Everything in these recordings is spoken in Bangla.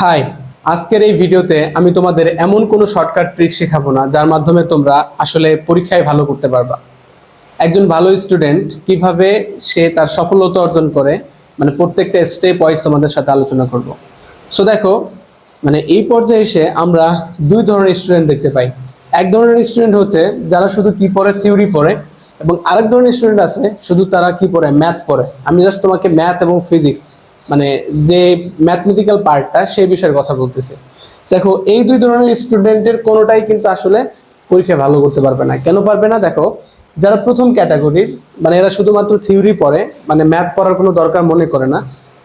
হাই, আজকের এই ভিডিওতে আমি তোমাদের এমন কোনো শর্টকাট ট্রিক শেখাবো না যার মাধ্যমে তোমরা আসলে পরীক্ষায় ভালো করতে পারবা। একজন ভালো স্টুডেন্ট কিভাবে সে তার সফলতা অর্জন করে, মানে প্রত্যেকটা স্টেপ ওয়াইজ তোমাদের সাথে আলোচনা করব। সো দেখো, মানে এই পর্যায়ে এসে আমরা দুই ধরনের স্টুডেন্ট দেখতে পাই। এক ধরনের স্টুডেন্ট হচ্ছে যারা শুধু কি পড়ে, থিওরি পড়ে, এবং আরেক ধরনের স্টুডেন্ট আছে শুধু তারা কি পড়ে, ম্যাথ পড়ে। আমি জাস্ট তোমাকে ম্যাথ এবং ফিজিক্স, মানে যে ম্যাথমেটিক্যাল পার্টটা সেই বিষয়ের কথা বলতেছি। দেখো, এই দুই ধরনের স্টুডেন্টের কোনোটাই কিন্তু আসলে পরীক্ষায় ভালো করতে পারবে না। কেন পারবে না? দেখো, যারা প্রথম ক্যাটাগরির, মানে এরা শুধুমাত্র থিওরি পড়ে, মানে ম্যাথ পড়ার কোনো দরকার মনে করে না।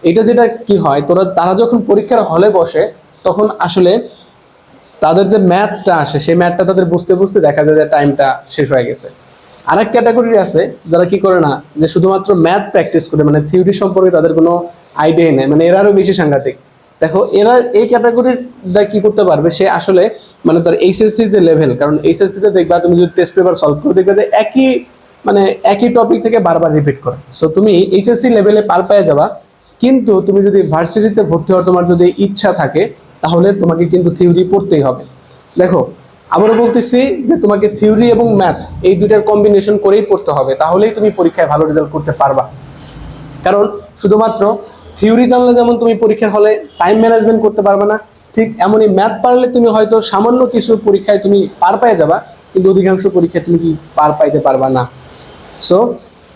এটা যেটা কি হয়, তারা যখন পরীক্ষার হলে বসে তখন আসলে তাদের যে ম্যাথটা আসে সেই ম্যাথটা তাদের বুঝতে বুঝতে দেখা যায় যে টাইমটা শেষ হয়ে গেছে। আরেক ক্যাটাগরি আছে যারা কি করে না, যে শুধুমাত্র ম্যাথ প্র্যাকটিস করে, মানে থিওরি সম্পর্কে তাদের কোনো আইডিয়া নেই, মানে এরা আরো বেশি সাংঘাতিক। দেখো, এরা এই ক্যাটাগরির কি করতে পারবে, সে আসলে মানে তার এইচএসসির যে লেভেল, কারণ এইচএসসিতে দেখবা তুমি যদি টেস্ট পেপার সলভ করে দেখবে যে একই টপিক থেকে বারবার রিপিট করে। সো তুমি এইচএসসি লেভেলে পার পেয়ে যাবা, কিন্তু তুমি যদি ভার্সিটিতে ভর্তি হওয়ার তোমার যদি ইচ্ছা থাকে তাহলে তোমাকে কিন্তু থিওরি পড়তেই হবে। দেখো, আবারও বলতেছি যে তোমাকে থিওরি এবং ম্যাথ এই দুইটার কম্বিনেশন করেই পড়তে হবে, তাহলেই তুমি পরীক্ষায় ভালো রেজাল্ট করতে পারবা। কারণ শুধুমাত্র থিওরি জানলে যেমন তুমি পরীক্ষার হলে টাইম ম্যানেজমেন্ট করতে পারবে না, ঠিক এমনই ম্যাথ পারলে তুমি হয়তো সামান্য কিছু পরীক্ষায় তুমি পার পেয়ে যাবা, কিন্তু অধিকাংশ পরীক্ষায় তুমি কি পার পাইতে পারবা না। সো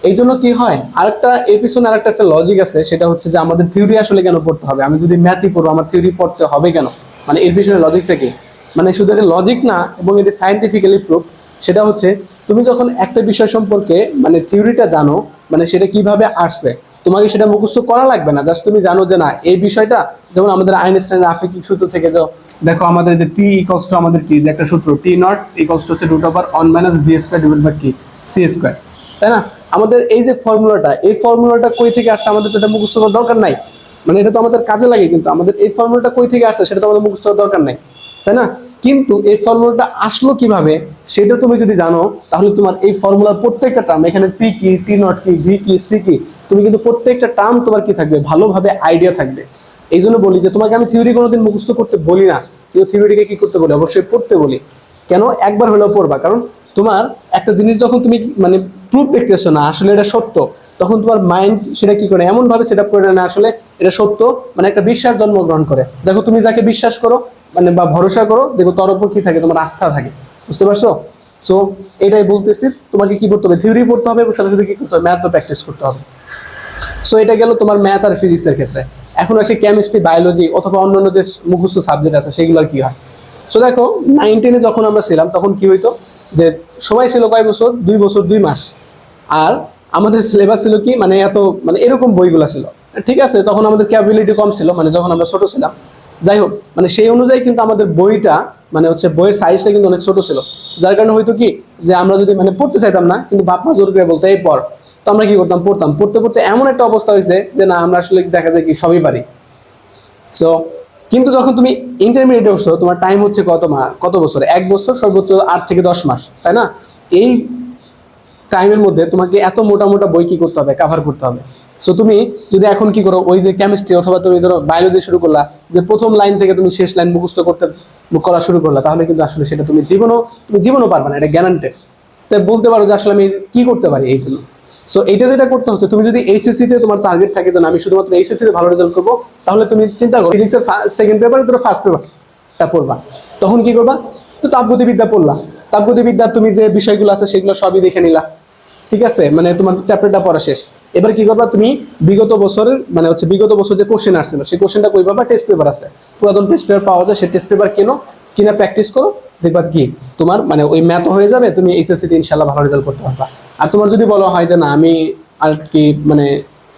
এই জন্য কি হয়, আরেকটা এর পিছনে আরেকটা একটা লজিক আছে, সেটা হচ্ছে যে আমাদের থিওরি আসলে কেন পড়তে হবে? আমি যদি ম্যাথই পড়বো, আমার থিওরি পড়তে হবে কেন? মানে এর পিছনে লজিকটা কি? মানে শুধু একটা লজিক না, এবং এটি সায়েন্টিফিক্যালি প্রুফ। সেটা হচ্ছে, তুমি যখন একটা বিষয় সম্পর্কে মানে থিওরিটা জানো, মানে সেটা কিভাবে আসছে, তোমাকে সেটা মুখস্থ করা লাগবে না। জাস্ট তুমি জানো যে না, এই বিষয়টা, যেমন আমাদের আইনস্টাইনের আপেক্ষিক সূত্র থেকে যাও, দেখো আমাদের যে টি ইকুয়ালস টু আমাদের কি যে একটা সূত্র, টি নট ইকুয়ালস টু হচ্ছে √1 - v² ডিভাইডেড বাই কি c², তাই না? আমাদের এই যে ফর্মুলাটা, এই ফর্মুলাটা কই থেকে আসছে আমাদের তো এটা মুখস্থ করার দরকার নাই। মানে এটা তো আমাদের কাজে লাগে, কিন্তু আমাদের এই ফর্মুলাটা কই থেকে আসছে সেটা তো আমাদের মুখস্থ করার দরকার নাই, তাই না? কিন্তু এই ফর্মুলাটা আসলো কিভাবে সেটা তুমি যদি জানো, তাহলে তোমার এই ফর্মুলার প্রত্যেকটা টার্ম, এখানে টি কি, টি নট কি, ভি কি, সি কি, তুমি কিন্তু প্রত্যেকটা টার্ম তোমার কি থাকবে, ভালোভাবে আইডিয়া থাকবে। এই জন্য বলি যে তোমাকে আমি থিওরি কোনোদিন মুখস্থ করতে বলি না, কিন্তু থিওরিটিকে কি করতে বলি, অবশ্যই পড়তে বলি। কেন? একবার হলেও পড়বা। কারণ তোমার একটা জিনিস যখন তুমি মানে প্রুফ দেখতেছো না আসলে এটা সত্য, তখন তোমার মাইন্ড সেটা কি করে, এমন ভাবে সেট আপ করে না আসলে এটা সত্য, মানে একটা বিশ্বাস জন্মগ্রহণ করে। দেখো, তুমি যাকে বিশ্বাস করো মানে বা ভরসা করো, দেখো তার উপর কি থাকে, তোমার আস্থা থাকে। বুঝতে পারছো? সো এটাই বলতেছি, তোমাকে কি করতে হবে, থিওরি পড়তে হবে, এবং সাথে সাথে কি করতে হবে, ম্যাথও প্র্যাকটিস করতে হবে। সো এটা গেল তোমার ম্যাথ আর ফিজিক্সের ক্ষেত্রে। এখন আসে কেমিস্ট্রি, বায়োলজি অথবা অন্যান্য যে মুখস্থ সাবজেক্ট আছে সেগুলোর কি হয়। সো দেখো, 9-10 যখন আমরা ছিলাম তখন কি হইতো, যে সময় ছিল কয় বছর, 2 বছর 2 মাস। আর আমাদের সিলেবাস ছিল কি, মানে এত মানে এরকম বইগুলো ছিল। ঠিক আছে, তখন আমাদের ক্যাপাবিলিটি কম ছিল, মানে যখন আমরা ছোট ছিলাম। যাই হোক, মানে সেই অনুযায়ী কিন্তু আমাদের বইটা মানে হচ্ছে বইয়ের সাইজটা কিন্তু অনেক ছোট ছিল। যার কারণে হয়তো কি, যে আমরা যদি মানে পড়তে চাইতাম না, কিন্তু বাপ মা জোর করে বলতো এই পড়, তো আমরা কি করতাম, পড়তাম। পড়তে পড়তে এমন একটা অবস্থা হয়েছে যে না, আমরা আসলে দেখা যায় কি সবই পারি। সো কিন্তু যখন তুমি ইন্টারমিডিয়েটে উঠছো, তোমার টাইম হচ্ছে কত বছর, 1 বছর, সর্বোচ্চ 8 থেকে 10 মাস, তাই না? এই টাইমের মধ্যে তোমাকে এত মোটা মোটা বই কি করতে হবে, কভার করতে হবে। সো তুমি যদি এখন কি করো, ওই যে কেমিস্ট্রি অথবা তুমি ধরো বায়োলজি শুরু করলা, যে প্রথম লাইন থেকে তুমি শেষ লাইন মুখস্থ করা শুরু করলা, তাহলে কিন্তু আসলে সেটা তুমি জীবনও পারবে না, এটা গ্যারান্টেড। তাই বলতে পারো যে আসলে আমি কি করতে পারি এই জন্য। সো এইটা যেটা করতে হচ্ছে, তুমি যদি এইচএসসি তে তোমার টার্গেট থাকে যে আমি শুধুমাত্র এইচএসসি তে ভালো রেজাল্ট করবো, তাহলে তুমি চিন্তা করো ফিজিক্সের সেকেন্ড পেপারে ধরো ফার্স্ট পেপারটা পড়বা। তখন কি করবা, তো তাপগতিবিদ্যা পড়লা। তাপগতিবিদ্যার তুমি যে বিষয়গুলো আছে সেগুলো সবই দেখে নিলা, ঠিক আছে, মানে তোমার চ্যাপ্টারটা পড়া শেষ। এবার কি করবা, তুমি বিগত বছরের মানে হচ্ছে বিগত বছর যে কোশ্চেন আসছিল সেই কোশ্চেনটা কই পাবা, টেস্ট পেপার আছে, পুরাতন টেস্ট পেপার পাওয়া যায়, সেই টেস্ট পেপার কিনা প্র্যাকটিস করো, দেখবা কি তোমার মানে ওই ম্যাথ হয়ে যাবে, তুমি এইচএসসি তে ইনশাআল্লাহ ভালো রেজাল্ট করতে পারবা। আর তোমার যদি বলা হয় যে না, আমি আর কি মানে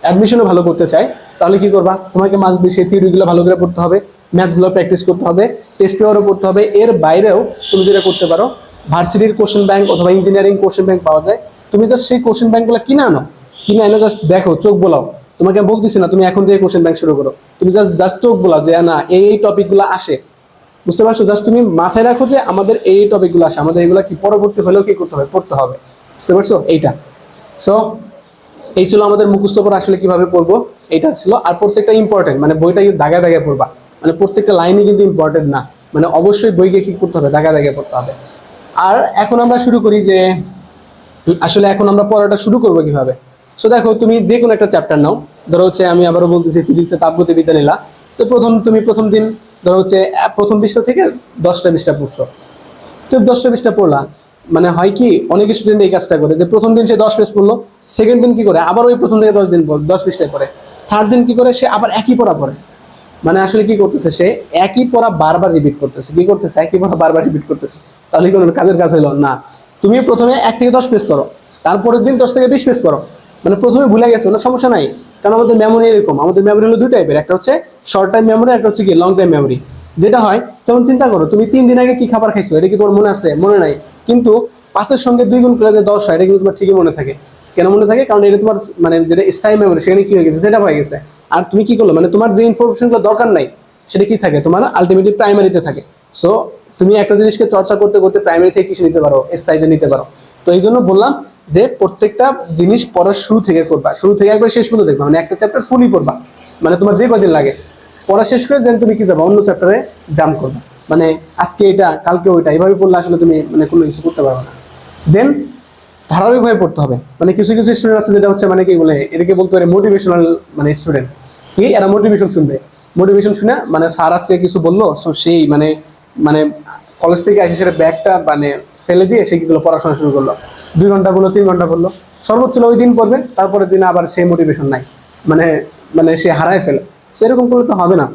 অ্যাডমিশনও ভালো করতে চাই, তাহলে কি করবা, তোমাকে মাস্ট বি সেই থিওরিগুলো ভালো করে পড়তে হবে, ম্যাথগুলো প্র্যাকটিস করতে হবে, টেস্ট পেপারও পড়তে হবে। এর বাইরেও তুমি যেটা করতে পারো, ভার্সিটির কোশ্চেন ব্যাংক অথবা ইঞ্জিনিয়ারিং কোশ্চেন ব্যাংক পাওয়া যায়, তুমি জাস্ট সেই কোশ্চেন ব্যাংকগুলো কিনে এনে জাস্ট দেখো, চোখ বোলাও। তোমাকে আমি বলতেছি না তুমি এখন থেকে কোশ্চেন ব্যাংক শুরু করো, তুমি জাস্ট চোখ বোলাও যে না এই টপিকগুলো আসে। বুঝতে পারছো? জাস্ট তুমি মাথায় রাখো যে আমাদের এই টপিকগুলো আসে, আমাদের এগুলো কি পরবর্তী হলেও কি করতে হবে, পড়তে হবে। বুঝতে পারছো এইটা? সো এই ছিল আমাদের মুখস্থ পড়া আসলে কিভাবে পড়বো, এটা ছিল। আর প্রত্যেকটা ইম্পর্টেন্ট, মানে বইটা দাগায় দাগায় পড়বা, মানে প্রত্যেকটা লাইনই কিন্তু ইম্পর্টেন্ট না, মানে অবশ্যই বইকে কি করতে হবে, দাগে দাগে পড়তে হবে। আর এখন আমরা শুরু করি যে আসলে এখন আমরা পড়াটা শুরু করবো কিভাবে। সো দেখো, তুমি যে কোনো একটা চ্যাপ্টার নাও, ধরো হচ্ছে আমি আবারও বলতেছি ফিজিক্সে তাপগতিবিদ্যা নিলা। তো তুমি প্রথম দিন ধরো হচ্ছে প্রথম পৃষ্ঠা থেকে 10টা 20টা পড়ছো। তো 10টা 20টা পড়লা, মানে হয় কি অনেক স্টুডেন্ট এই কাজটা করে যে প্রথম দিন সে 10 পেজ পড়লো, সেকেন্ড দিন কি করে আবার ওই প্রথম থেকে 10 পৃষ্ঠায় পড়ে, থার্ড দিন কি করে সে আবার একই পড়া পড়ে। মানে আসলে কি করতেছে, সে একই পড়া বারবার রিপিট করতেছে, কি করতেছে, একই পড়া বারবার রিপিট করতেছে। তাহলে কোনো কাজের কাজ হইলো না। তুমি প্রথমে 1 থেকে 10 পেজ পড়ো, তারপরের দিন 10 থেকে 20 পেজ পড়ো। মানে প্রথমে ভুলে গেছো না, সমস্যা নাই, কারণ আমাদের মেমোরি এরকম, আমাদের মেমোরি হলো দুই টাইপের, একটা হচ্ছে শর্ট টাইম মেমোরি, একটা হচ্ছে কি লং টাইম মেমোরি। যেটা হয় যেমন চিন্তা করো, তুমি 3 দিন আগে কি খাবার খাইছো, এটা কি তোমার মনে আছে? মনে নাই। কিন্তু 5-এর সঙ্গে 2 গুণ করে যে 10 হয়, এটা কিন্তু তোমার ঠিকই মনে থাকে। কেন মনে থাকে? কারণ এটা তোমার মানে যেটা স্থায়ী মেমোরি, সেখানে কি হয়ে গেছে, সেটা হয়ে গেছে। আর তুমি কি করলো, মানে তোমার যে ইনফরমেশনগুলো দরকার নাই সেটা কি থাকে, তোমার আলটিমেটলি প্রাইমারিতে থাকে। সো তুমি একটা জিনিসকে চর্চা করতে করতে প্রাইমারি থেকে কিছু নিতে পারো, স্থায়ীতে নিতে পারো। তো এই জন্য বললাম যে প্রত্যেকটা জিনিস পড়ার শুরু থেকে করবা, শুরু থেকে একবার শেষ পর্যন্ত দেখবা, মানে একটা চ্যাপ্টার ফুলই পড়বা, মানে তোমার যে কদিন লাগে পড়া শেষ করে দেন তুমি কি যাবা অন্য চ্যাপ্টারে জাম্প করবা। মানে আজকে এটা কালকে ওইটা, এইভাবে পড়লে আসলে তুমি মানে কোনো কিছু করতে পারবে না। দেন ধারাবাহিকভাবে পড়তে হবে। মানে কিছু কিছু স্টুডেন্ট আছে যেটা হচ্ছে মানে কি বলে, এটাকে বলতে পারে মোটিভেশনাল মানে স্টুডেন্ট। কি এরা মোটিভেশন শুনবে, মোটিভেশন শুনে মানে স্যার আজকে কিছু বললো, সো সেই মানে মানে কলেজ থেকে এসে সেটা ব্যাগটা মানে ফেলে দিয়ে সে কিগুলো পড়াশোনা শুরু করলো, 2 ঘন্টা বললো, 3 ঘন্টা বললো, সর্বোচ্চ ওই দিন পড়বে, তারপরের দিন আবার সেই মোটিভেশন নাই, মানে মানে সে হারায় ফেলে। সেরকম করলে তো হবে না।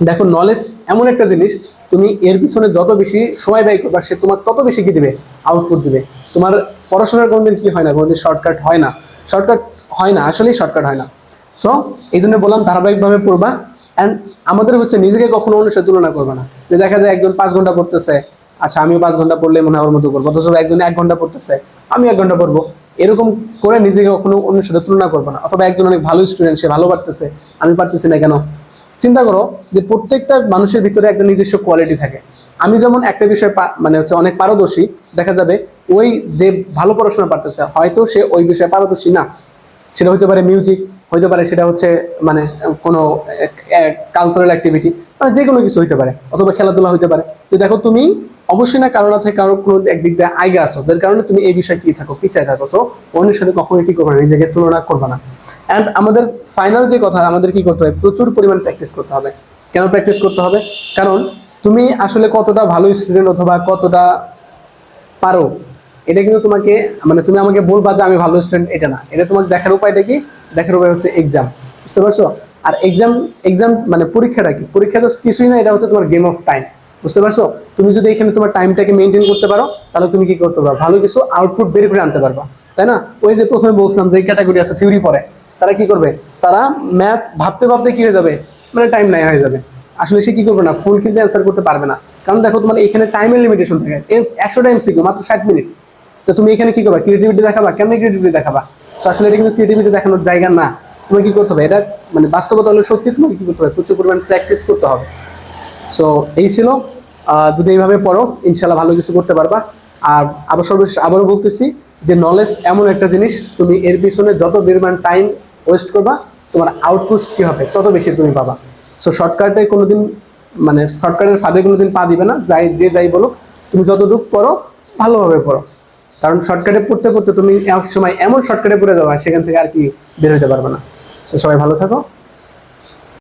দেখো, নলেজ এমন একটা জিনিস, তুমি এর পিছনে যত বেশি সময় ব্যয় করবা, সে তোমার তত বেশি কি দিবে, আউটপুট দিবে। তোমার পড়াশোনার কোনোদিন কি হয় না, কোনোদিন শর্টকাট হয় না, শর্টকাট হয় না, আসলেই শর্টকাট হয় না। সো এই জন্য বললাম ধারাবাহিকভাবে পড়বা। অ্যান্ড আমাদের হচ্ছে নিজেকে কখনো অন্যের সাথে তুলনা করবে না, যে দেখা যায় একজন 5 ঘন্টা পড়তেছে, আচ্ছা আমিও 5 ঘন্টা পড়লে মনে হয় ওর মতো করবো, অথচ একজন 1 ঘন্টা পড়তেছে, আমি 1 ঘন্টা পড়বো, এরকম করে নিজেকে কখনো অন্যের সাথে তুলনা করবে না। অথবা একজন অনেক ভালো স্টুডেন্ট, সে ভালো পারতেছে, আমি পারতেছি না কেন। চিন্তা করো যে প্রত্যেকটা মানুষের ভিতরে একটা নিজস্ব কোয়ালিটি থাকে। আমি যেমন একটা বিষয় মানে হচ্ছে অনেক পারদর্শী, দেখা যাবে ওই যে ভালো পড়াশোনা পারতেছে, হয়তো সে ওই বিষয়ে পারদর্শী না, সেটা হতে পারে মিউজিক, হইতে পারে সেটা হচ্ছে মানে কোনো কালচারাল অ্যাক্টিভিটি, মানে যে কোনো কিছু হইতে পারে, অথবা খেলাধুলা হইতে পারে। তো দেখো, তুমি অবশ্যই না কারো না থেকে কারো কোনো একদিক দিয়ে আগে আসো, যার কারণে তুমি এই বিষয়ে কি থাকো, পিছিয়ে থাকো। তো অন্যের সাথে কখনোই কি করবে না, নিজেকে তুলনা করবে না। অ্যান্ড আমাদের ফাইনাল যে কথা, আমাদের কি করতে হবে, প্রচুর পরিমাণ প্র্যাকটিস করতে হবে। কেন প্র্যাকটিস করতে হবে? কারণ তুমি আসলে কতটা ভালো স্টুডেন্ট অথবা কতটা পারো, এটা কিন্তু তোমাকে মানে তুমি আমাকে বলবা যে আমি ভালো স্টুডেন্ট, এটা না, এটা তোমাকে দেখার উপায়টা কি, দেখার উপায় হচ্ছে এক্সাম। বুঝতে পারছো? আর এক্সাম এক্সাম মানে পরীক্ষাটা কি, পরীক্ষা জাস্ট কিছুই না, এটা হচ্ছে তোমার গেম অফ টাইম। বুঝতে পারছো? তুমি যদি এখানে তোমার টাইমটাকে মেনটেন করতে পারো, তাহলে তুমি কি করতে পারো, ভালো কিছু আউটপুট বের করে আনতে পারবা, তাই না? ওই যে প্রথমে বলছিলাম যে ক্যাটাগরি আছে থিওরি পড়ে, তারা কি করবে, তারা ম্যাথ ভাবতে ভাবতে কি হয়ে যাবে, মানে টাইম নাই হয়ে যাবে। আসলে সে কি করবে না, ফুল কিন্তু অ্যান্সার করতে পারবে না। কারণ দেখো, তোমার এখানে টাইমের লিমিটেশন থাকে, 100টা এমসিকিউ মাত্র 60 মিনিট। তো তুমি এখানে কি করবা, ক্রিয়েটিভিটি দেখাবা, কেমন ক্রিয়েটিভিটি দেখাবা? আসলে এটা কিন্তু ক্রিয়েটিভিটি দেখানোর জায়গা না। তুমি কি করতে হবে, এটা মানে বাস্তবতা হলো সত্যি, তোমাকে কি করতে হবে, প্রচুর পরিমাণ প্র্যাকটিস করতে হবে। সো এই ছিল, যদি এইভাবে পড়ো ইনশাল্লাহ ভালো কিছু করতে পারবা। আর আবার সর্বশেষ আবারও বলতেছি যে নলেজ এমন একটা জিনিস, তুমি এর পিছনে যত পরিমাণ টাইম ওয়েস্ট করবা, তোমার আউটপুট কি হবে, তত বেশি তুমি পাবা। সো শর্টকাটে কোনোদিন মানে শর্টকাটের ফাঁদে কোনোদিন পা দিবে না, যাই বলো, তুমি যতটুকু পড়ো ভালোভাবে পড়ো। কারণ শর্টকাটে পড়তে পড়তে তুমি এক সময় এমন শর্টকাটে পড়ে যাবা, সেখান থেকে আর কি বের হতে পারবে না। সো সবাই ভালো থাকো।